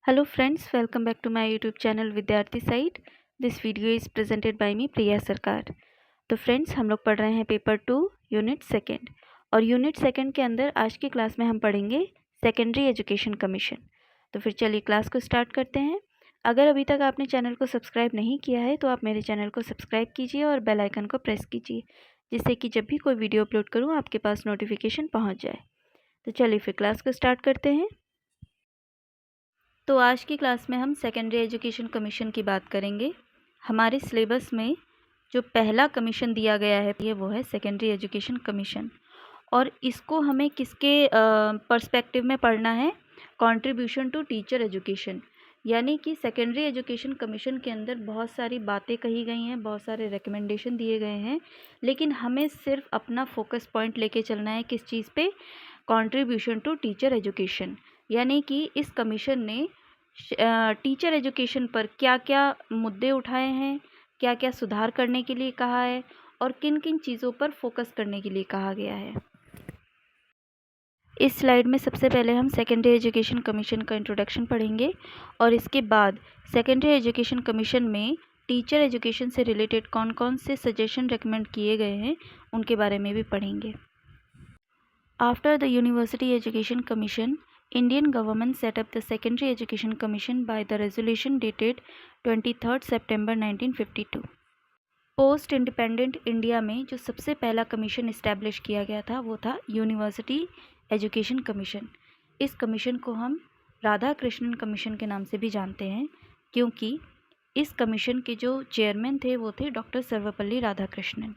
Hello friends, welcome back to my YouTube channel विद्यार्थी site. This video is presented by me प्रिया सरकार. तो friends हम लोग पढ़ रहे हैं पेपर 2 यूनिट सेकेंड और यूनिट सेकेंड के अंदर आज की क्लास में हम पढ़ेंगे सेकेंडरी एजुकेशन कमीशन. तो फिर चलिए क्लास को स्टार्ट करते हैं. अगर अभी तक आपने चैनल को सब्सक्राइब नहीं किया है तो आप मेरे चैनल को सब्सक्राइब कीजिए और बेल आइकन को प्रेस कीजिए जिससे कि जब भी कोई वीडियो अपलोड करूँ आपके पास नोटिफिकेशन पहुँच जाए. तो चलिए फिर क्लास को स्टार्ट करते हैं. तो आज की क्लास में हम सेकेंडरी एजुकेशन कमीशन की बात करेंगे. हमारे सिलेबस में जो पहला कमीशन दिया गया है ये वो है सेकेंडरी एजुकेशन कमीशन और इसको हमें किसके पर्सपेक्टिव में पढ़ना है? Contribution to teacher education. यानी कि सेकेंडरी एजुकेशन कमीशन के अंदर बहुत सारी बातें कही गई हैं, बहुत सारे रिकमेंडेशन दिए गए हैं, लेकिन हमें सिर्फ अपना फोकस पॉइंट लेके चलना है किस चीज़ पे? Contribution to teacher education. यानी कि इस कमीशन ने टीचर एजुकेशन पर क्या क्या मुद्दे उठाए हैं, क्या क्या सुधार करने के लिए कहा है और किन किन चीज़ों पर फोकस करने के लिए कहा गया है. इस स्लाइड में सबसे पहले हम सेकेंडरी एजुकेशन कमीशन का इंट्रोडक्शन पढ़ेंगे और इसके बाद सेकेंडरी एजुकेशन कमीशन में टीचर एजुकेशन से रिलेटेड कौन कौन से सजेशन रेकमेंड किए गए हैं उनके बारे में भी पढ़ेंगे. After the university education commission, Indian government set up the Secondary Education Commission by the resolution dated 23rd September 1952. Post independent India में जो सबसे पहला कमीशन इस्टेब्लिश किया गया था वो था यूनिवर्सिटी एजुकेशन कमीशन. इस कमीशन को हम राधा कृष्णन कमीशन के नाम से भी जानते हैं क्योंकि इस कमीशन के जो चेयरमैन थे वो थे डॉक्टर सर्वपल्ली राधाकृष्णन.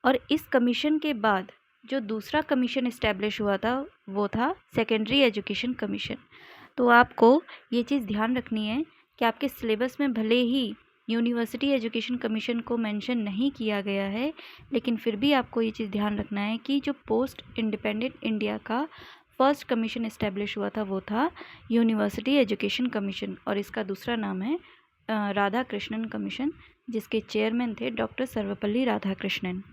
और इस कमीशन के बाद जो दूसरा कमीशन इस्टेब्लिश हुआ था वो था सेकेंडरी एजुकेशन कमीशन. तो आपको ये चीज़ ध्यान रखनी है कि आपके सिलेबस में भले ही यूनिवर्सिटी एजुकेशन कमीशन को मेंशन नहीं किया गया है, लेकिन फिर भी आपको ये चीज़ ध्यान रखना है कि जो पोस्ट इंडिपेंडेंट इंडिया का फर्स्ट कमीशन इस्टेब्लिश हुआ था वो था यूनिवर्सिटी एजुकेशन कमीशन और इसका दूसरा नाम है राधा कृष्णन कमीशन जिसके चेयरमैन थे डॉक्टर सर्वपल्ली राधाकृष्णन.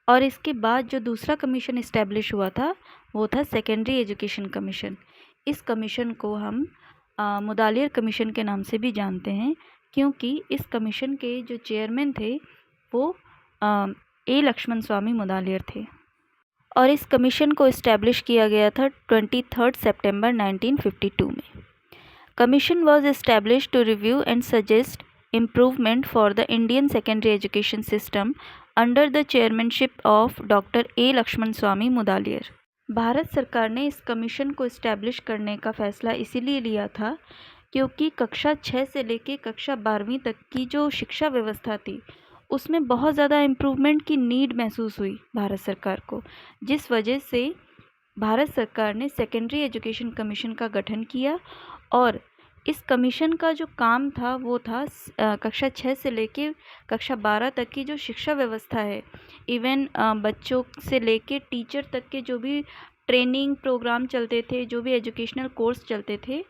और इसके बाद जो दूसरा कमीशन इस्टेब्लिश हुआ था वो था सेकेंडरी एजुकेशन कमीशन. इस कमीशन को हम मुदालियर कमीशन के नाम से भी जानते हैं क्योंकि इस कमीशन के जो चेयरमैन थे वो ए लक्ष्मण स्वामी मुदालियर थे. और इस कमीशन को इस्टेब्लिश किया गया था 23rd सितंबर 1952 में. Commission was establish to review and suggest improvement for the Indian secondary education system under the chairmanship of doctor A Lakshmana Swami Mudaliar. Bharat सरकार ने इस कमीशन को इस्टेब्लिश करने का फ़ैसला इसीलिए लिया था क्योंकि कक्षा 6 से लेकर कक्षा 12वीं तक की जो शिक्षा व्यवस्था थी उसमें बहुत ज़्यादा इम्प्रूवमेंट की नीड महसूस हुई भारत सरकार को, जिस वजह से भारत सरकार ने सेकेंडरी एजुकेशन कमीशन का गठन किया. और इस कमीशन का जो काम था वो था कक्षा 6 से लेके कक्षा 12 तक की जो शिक्षा व्यवस्था है, इवन बच्चों से लेके टीचर तक के जो भी ट्रेनिंग प्रोग्राम चलते थे, जो भी एजुकेशनल कोर्स चलते थे,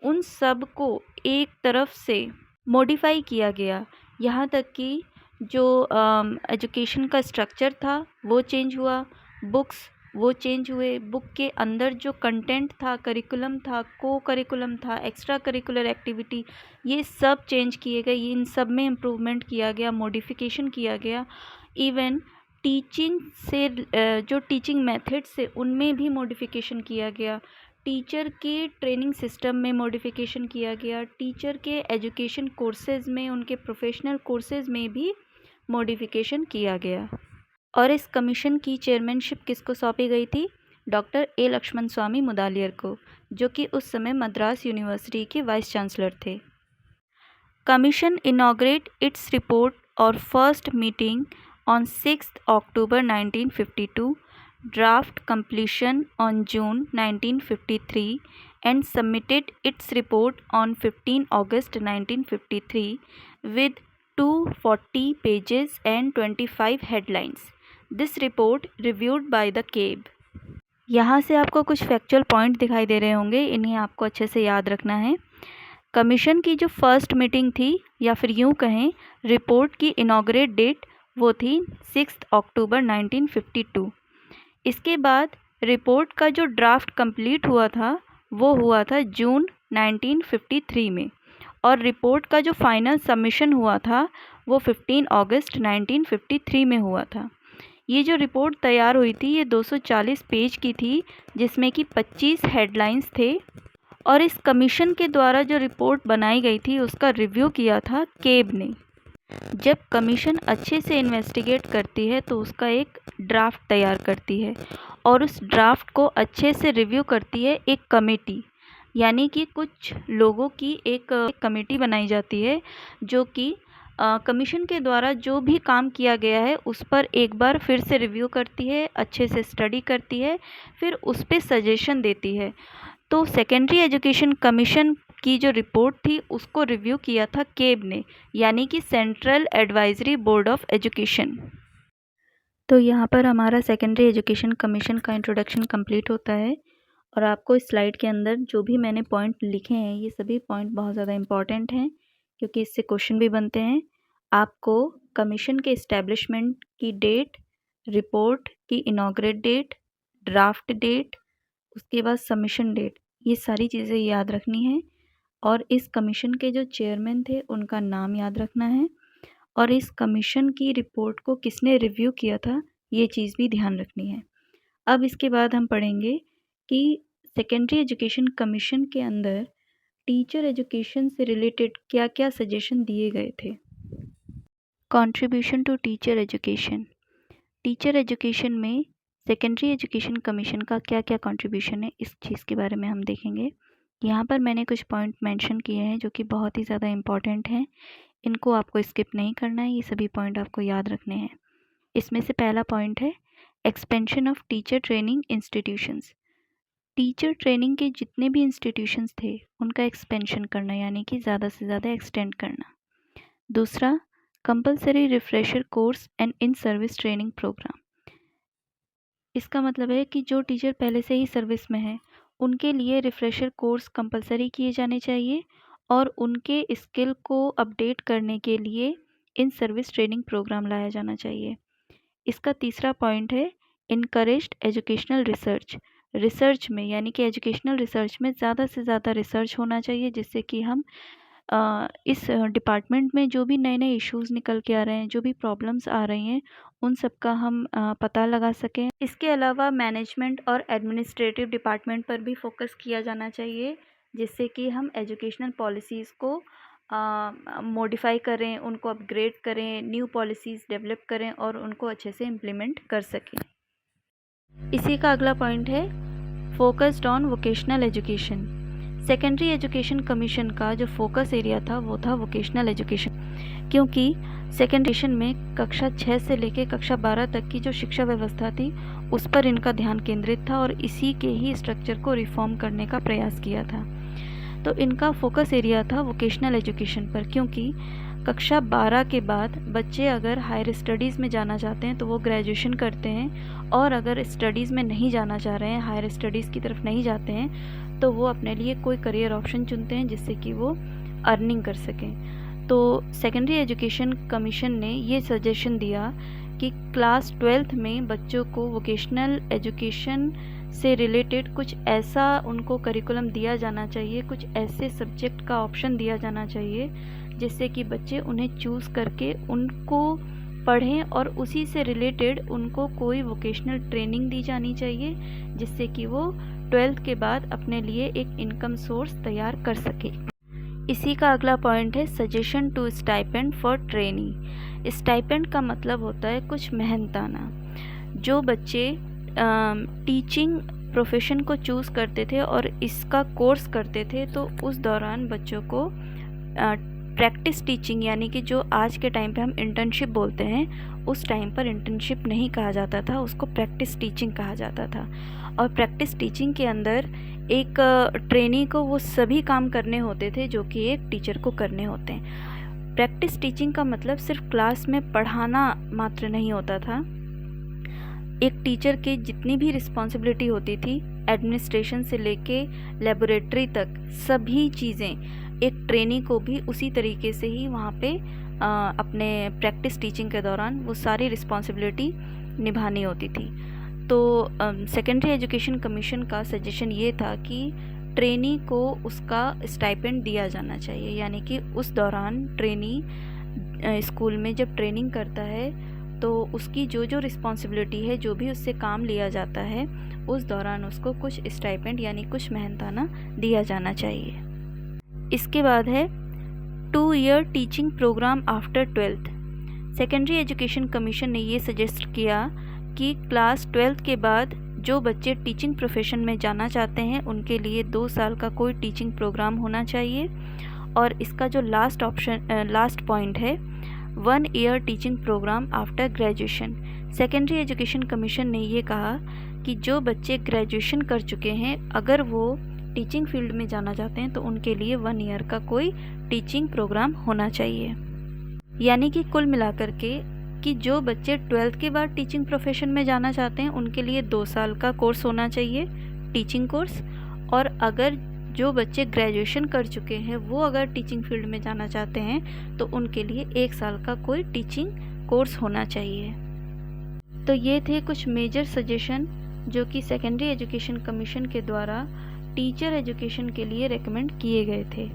उन सब को एक तरफ से मॉडिफाई किया गया. यहाँ तक कि जो एजुकेशन का स्ट्रक्चर था वो चेंज हुआ, बुक्स वो चेंज हुए, बुक के अंदर जो कंटेंट था, करिकुलम था, को करिकुलम था, एक्स्ट्रा करिकुलर एक्टिविटी, ये सब चेंज किए गए. इन सब में इम्प्रूवमेंट किया गया, मॉडिफिकेशन किया गया. इवन टीचिंग से जो टीचिंग मेथड्स से उनमें भी मॉडिफिकेशन किया गया. टीचर के ट्रेनिंग सिस्टम में मॉडिफिकेशन किया गया. टीचर के एजुकेशन कोर्सेज में, उनके प्रोफेशनल कोर्सेज में भी मॉडिफिकेशन किया गया. और इस कमीशन की चेयरमैनशिप किसको सौंपी गई थी? डॉक्टर ए लक्ष्मण स्वामी मुदालियर को, जो कि उस समय मद्रास यूनिवर्सिटी के वाइस चांसलर थे. कमीशन इनॉग्रेट इट्स रिपोर्ट और first meeting on 6th October 1952, draft completion on June 1953 and submitted its report on 15 August 1953 with 240 pages and 25 headlines. This report reviewed by the CAB. यहाँ से आपको कुछ factual point दिखाई दे रहे होंगे, इन्हें आपको अच्छे से याद रखना है. कमीशन की जो फर्स्ट मीटिंग थी या फिर यूँ कहें रिपोर्ट की इनॉग्रेट डेट वो थी 6 अक्टूबर 1952. इसके बाद रिपोर्ट का जो ड्राफ्ट कंप्लीट हुआ था वो हुआ था जून 1953 में, और रिपोर्ट का जो फाइनल सबमिशन हुआ था वो 15 अगस्त 1953 में हुआ था। ये जो रिपोर्ट तैयार हुई थी ये 240 पेज की थी, जिसमें कि 25 हेडलाइंस थे, और इस कमीशन के द्वारा जो रिपोर्ट बनाई गई थी उसका रिव्यू किया था केब ने। जब कमीशन अच्छे से इन्वेस्टिगेट करती है तो उसका एक ड्राफ्ट तैयार करती है, और उस ड्राफ्ट को अच्छे से रिव्यू करती है एक कमेटी, यानी कि कुछ लोगों की एक कमेटी बनाई जाती है जो कि कमीशन के द्वारा जो भी काम किया गया है उस पर एक बार फिर से रिव्यू करती है, अच्छे से स्टडी करती है, फिर उस पर सजेशन देती है। तो सेकेंडरी एजुकेशन कमीशन की जो रिपोर्ट थी उसको रिव्यू किया था केब ने, यानी कि central advisory board of education. तो यहाँ पर हमारा सेकेंडरी एजुकेशन कमीशन का इंट्रोडक्शन कंप्लीट होता है, और आपको इस स्लाइड के अंदर जो भी मैंने पॉइंट लिखे हैं ये सभी पॉइंट बहुत ज़्यादा इम्पॉर्टेंट हैं, क्योंकि इससे क्वेश्चन भी बनते हैं। आपको कमीशन के इस्टेब्लिशमेंट की डेट, रिपोर्ट की इनॉग्रेट डेट, ड्राफ्ट डेट, उसके बाद सबमिशन डेट, ये सारी चीज़ें याद रखनी है, और इस कमीशन के जो चेयरमैन थे उनका नाम याद रखना है, और इस कमीशन की रिपोर्ट को किसने रिव्यू किया था ये चीज़ भी ध्यान रखनी है। अब इसके बाद हम पढ़ेंगे कि सेकेंडरी एजुकेशन कमीशन के अंदर टीचर एजुकेशन से रिलेटेड क्या क्या सजेशन दिए गए थे। Contribution to teacher education. Teacher education में सेकेंडरी एजुकेशन कमीशन का क्या क्या कंट्रीब्यूशन है इस चीज़ के बारे में हम देखेंगे। यहाँ पर मैंने कुछ पॉइंट मेंशन किए हैं जो कि बहुत ही ज़्यादा इम्पॉर्टेंट हैं, इनको आपको स्किप नहीं करना है, ये सभी पॉइंट आपको याद रखने हैं। इसमें से पहला पॉइंट है expansion of teacher training institutions. Teacher training के जितने भी इंस्टीट्यूशंस थे उनका एक्सपेंशन करना, यानी कि ज़्यादा से ज़्यादा एक्सटेंड करना। दूसरा, compulsory refresher course and in service training programme. इसका मतलब है कि जो टीचर पहले से ही सर्विस में हैं उनके लिए रिफ्रेशर कोर्स कंपलसरी किए जाने चाहिए, और उनके स्किल को अपडेट करने के लिए इन सर्विस ट्रेनिंग प्रोग्राम लाया जाना चाहिए। इसका तीसरा पॉइंट है इनकरेज्ड एजुकेशनल रिसर्च। रिसर्च में, यानी कि एजुकेशनल रिसर्च में ज़्यादा से ज़्यादा रिसर्च होना चाहिए, जिससे कि हम इस डिपार्टमेंट में जो भी नए नए इश्यूज़ निकल के आ रहे हैं, जो भी प्रॉब्लम्स आ रही हैं, उन सब का हम पता लगा सकें। इसके अलावा मैनेजमेंट और एडमिनिस्ट्रेटिव डिपार्टमेंट पर भी फोकस किया जाना चाहिए, जिससे कि हम एजुकेशनल पॉलिसीज़ को मॉडिफाई करें, उनको अपग्रेड करें, न्यू पॉलिसीज़ डेवलप करें और उनको अच्छे से इम्प्लीमेंट कर सकें। इसी का अगला पॉइंट है focused on vocational education. Secondary education commission का जो फोकस एरिया था वो था वोकेशनल एजुकेशन, क्योंकि सेकेंडरी में कक्षा 6 से लेकर कक्षा 12 तक की जो शिक्षा व्यवस्था थी उस पर इनका ध्यान केंद्रित था, और इसी के ही स्ट्रक्चर को रिफॉर्म करने का प्रयास किया था। तो इनका फोकस एरिया था वोकेशनल एजुकेशन पर, क्योंकि कक्षा 12 के बाद बच्चे अगर हायर स्टडीज़ में जाना चाहते हैं तो वो ग्रेजुएशन करते हैं, और अगर स्टडीज़ में नहीं जाना चाह रहे हैं, हायर स्टडीज़ की तरफ नहीं जाते हैं, तो वो अपने लिए कोई करियर ऑप्शन चुनते हैं जिससे कि वो अर्निंग कर सकें। तो सेकेंडरी एजुकेशन कमीशन ने ये सजेशन दिया कि क्लास 12th में बच्चों को वोकेशनल एजुकेशन से रिलेटेड कुछ ऐसा उनको करिकुलम दिया जाना चाहिए, कुछ ऐसे सब्जेक्ट का ऑप्शन दिया जाना चाहिए जिससे कि बच्चे उन्हें चूज़ करके उनको पढ़ें, और उसी से रिलेटेड उनको कोई वोकेशनल ट्रेनिंग दी जानी चाहिए, जिससे कि वो 12th के बाद अपने लिए एक इनकम सोर्स तैयार कर सके। इसी का अगला पॉइंट है suggestion to stipend for trainee. Stipend का मतलब होता है कुछ मेहनताना। जो बच्चे टीचिंग प्रोफेशन को चूज़ करते थे और इसका कोर्स करते थे, तो उस दौरान बच्चों को प्रैक्टिस टीचिंग, यानी कि जो आज के टाइम पे हम इंटर्नशिप बोलते हैं, उस टाइम पर इंटर्नशिप नहीं कहा जाता था, उसको प्रैक्टिस टीचिंग कहा जाता था। और प्रैक्टिस टीचिंग के अंदर एक ट्रेनी को वो सभी काम करने होते थे जो कि एक टीचर को करने होते हैं। प्रैक्टिस टीचिंग का मतलब सिर्फ क्लास में पढ़ाना मात्र नहीं होता था। एक टीचर के जितनी भी रिस्पॉन्सिबिलिटी होती थी, एडमिनिस्ट्रेशन से लेके लेबोरेटरी तक, सभी चीज़ें एक ट्रेनी को भी उसी तरीके से ही वहाँ पे अपने प्रैक्टिस टीचिंग के दौरान वो सारी रिस्पॉन्सिबिलिटी निभानी होती थी। तो सेकेंडरी एजुकेशन कमीशन का सजेशन ये था कि ट्रेनी को उसका स्टाइपेंड दिया जाना चाहिए, यानी कि उस दौरान ट्रेनी स्कूल में जब ट्रेनिंग करता है तो उसकी जो जो रिस्पॉन्सिबिलिटी है, जो भी उससे काम लिया जाता है, उस दौरान उसको कुछ स्टाइपेंड यानी कुछ मेहनताना दिया जाना चाहिए। इसके बाद है 2 year teaching programme after 12th। Secondary education commission ने ये सजेस्ट किया कि क्लास 12th के बाद जो बच्चे टीचिंग प्रोफेशन में जाना चाहते हैं उनके लिए 2 साल का कोई टीचिंग प्रोग्राम होना चाहिए। और इसका जो लास्ट पॉइंट है 1 year teaching programme after graduation. Secondary education commission ने ये कहा कि जो बच्चे ग्रेजुएशन कर चुके हैं, अगर वो टीचिंग फील्ड में जाना चाहते हैं तो उनके लिए 1 ईयर का कोई टीचिंग प्रोग्राम होना चाहिए। यानी कि कुल मिलाकर के कि जो बच्चे 12th के बाद टीचिंग प्रोफेशन में जाना चाहते हैं उनके लिए 2 साल का कोर्स होना चाहिए, टीचिंग कोर्स। और अगर जो बच्चे ग्रेजुएशन कर चुके हैं वो अगर टीचिंग फील्ड में जाना चाहते हैं तो उनके लिए 1 साल का कोई टीचिंग कोर्स होना चाहिए। तो ये थे कुछ मेजर सजेशन जो कि सेकेंडरी एजुकेशन कमीशन के द्वारा टीचर एजुकेशन के लिए रेकमेंड किए गए थे।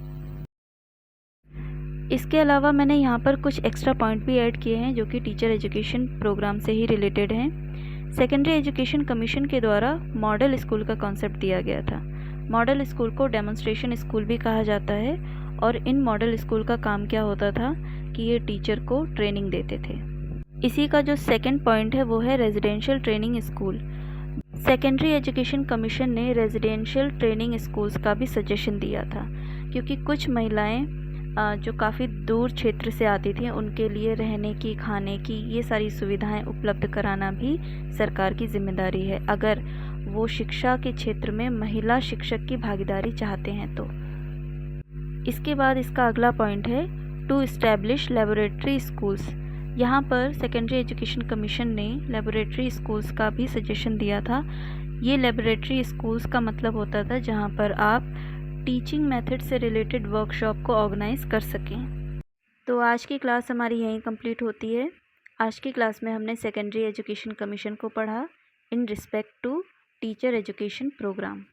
इसके अलावा मैंने यहाँ पर कुछ एक्स्ट्रा पॉइंट भी ऐड किए हैं जो कि टीचर एजुकेशन प्रोग्राम से ही रिलेटेड हैं। सेकेंडरी एजुकेशन कमीशन के द्वारा मॉडल स्कूल का कॉन्सेप्ट दिया गया था। मॉडल स्कूल को डेमोन्स्ट्रेशन स्कूल भी कहा जाता है और इन मॉडल स्कूल का काम क्या होता था कि ये टीचर को ट्रेनिंग देते थे। इसी का जो सेकंड पॉइंट है वो है residential training school. Secondary education commission ने रेजिडेंशियल ट्रेनिंग स्कूल्स का भी सजेशन दिया था, क्योंकि कुछ महिलाएं जो काफ़ी दूर क्षेत्र से आती थी उनके लिए रहने की, खाने की, ये सारी सुविधाएं उपलब्ध कराना भी सरकार की जिम्मेदारी है, अगर वो शिक्षा के क्षेत्र में महिला शिक्षक की भागीदारी चाहते हैं तो। इसके बाद इसका अगला पॉइंट है टू इस्टेब्लिश लेबोरेटरी स्कूल्स। यहाँ पर सेकेंडरी एजुकेशन कमीशन ने लेबोरेटरी स्कूल्स का भी सजेशन दिया था। ये लेबोरेटरी स्कूल्स का मतलब होता था जहाँ पर आप टीचिंग मेथड से रिलेटेड वर्कशॉप को ऑर्गेनाइज कर सकें। तो आज की क्लास हमारी यहीं कंप्लीट होती है। आज की क्लास में हमने सेकेंडरी एजुकेशन कमीशन को पढ़ा in respect to teacher education programme.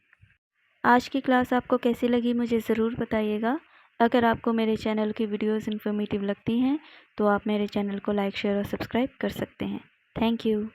आज की क्लास आपको कैसी लगी मुझे ज़रूर बताइएगा। अगर आपको मेरे चैनल की वीडियोस इन्फॉर्मेटिव लगती हैं तो आप मेरे चैनल को लाइक, शेयर और सब्सक्राइब कर सकते हैं। Thank you.